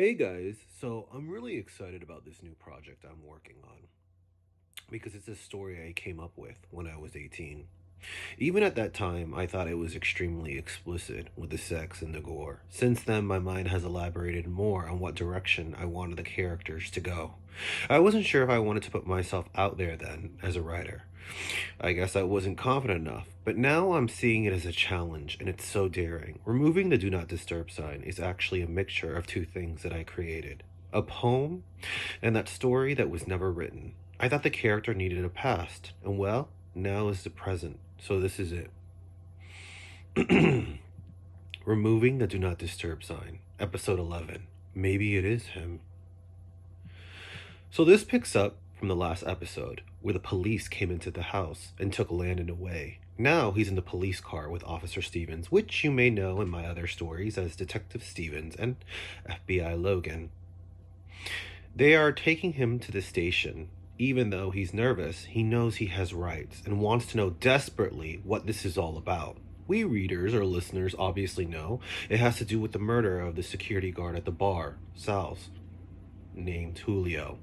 Hey guys, so I'm really excited about this new project I'm working on because it's a story I came up with when I was 18. Even at that time, I thought it was extremely explicit with the sex and the gore. Since then, my mind has elaborated more on what direction I wanted the characters to go. I wasn't sure if I wanted to put myself out there then as a writer. I guess I wasn't confident enough, but now I'm seeing it as a challenge, and it's so daring. Removing the Do Not Disturb sign is actually a mixture of two things that I created: a poem and that story that was never written. I thought the character needed a past, and well, now is the present, so this is it. Removing the Do Not Disturb sign, episode 11. Maybe it is him. So this picks up from the last episode, where the police came into the house and took Landon away. Now he's in the police car with Officer Stevens, which you may know in my other stories as Detective Stevens and FBI Logan. They are taking him to the station. Even though he's nervous, he knows he has rights and wants to know desperately what this is all about. We readers or listeners obviously know it has to do with the murder of the security guard at the bar, Sal's, named Julio.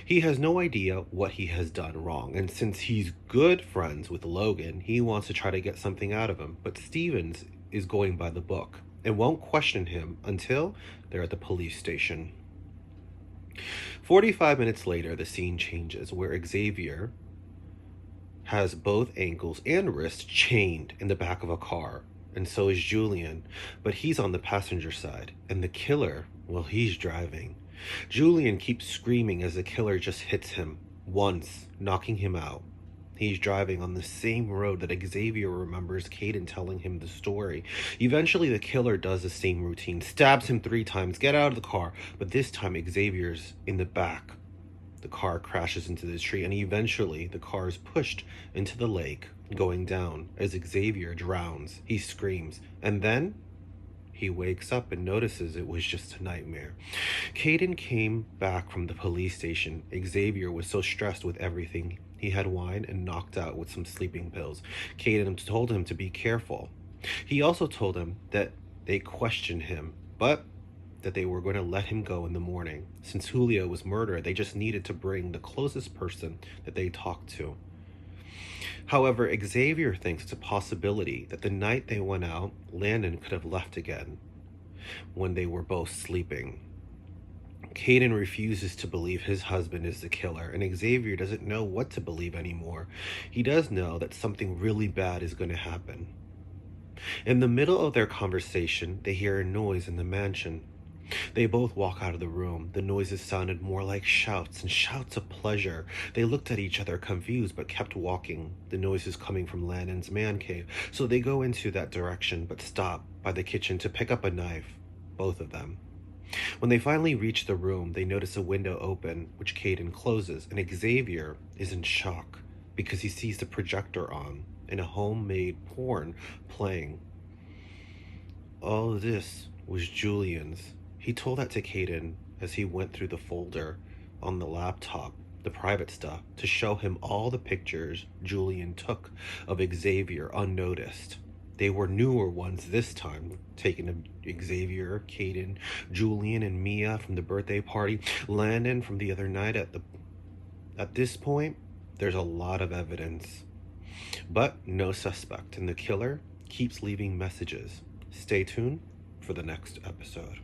He has no idea what he has done wrong, and since he's good friends with Logan, he wants to try to get something out of him. But Stevens is going by the book and won't question him until they're at the police station. 45 minutes later, the scene changes where Xavier has both ankles and wrists chained in the back of a car, and so is Julian, but he's on the passenger side, and the killer, well, he's driving. Julian keeps screaming as the killer just hits him once, knocking him out. He's driving on the same road that Xavier remembers Caden telling him the story. Eventually, the killer does the same routine, stabs him 3 times, get out of the car, but this time Xavier's in the back. The car crashes into the tree, and eventually the car is pushed into the lake, going down. As Xavier drowns, he screams, and then he wakes up and notices it was just a nightmare. Caden came back from the police station. Xavier was so stressed with everything. He had wine and knocked out with some sleeping pills. Caden told him to be careful. He also told him that they questioned him, but that they were going to let him go in the morning. Since Julio was murdered, they just needed to bring the closest person that they talked to. However, Xavier thinks it's a possibility that the night they went out, Landon could have left again when they were both sleeping. Caden refuses to believe his husband is the killer, and Xavier doesn't know what to believe anymore. He does know that something really bad is going to happen. In the middle of their conversation, they hear a noise in the mansion. They both walk out of the room. The noises sounded more like shouts and shouts of pleasure. They looked at each other confused but kept walking. The noises coming from Landon's man cave, so they go into that direction but stop by the kitchen to pick up a knife, both of them. When they finally reach the room, they notice a window open, which Caden closes, and Xavier is in shock because he sees the projector on and a homemade porn playing. All of this was Julian's. He told that to Caden as he went through the folder on the laptop, the private stuff, to show him all the pictures Julian took of Xavier unnoticed. They were newer ones this time, taken of Xavier, Caden, Julian, and Mia from the birthday party, Landon from the other night At this point, there's a lot of evidence, but no suspect, and the killer keeps leaving messages. Stay tuned for the next episode.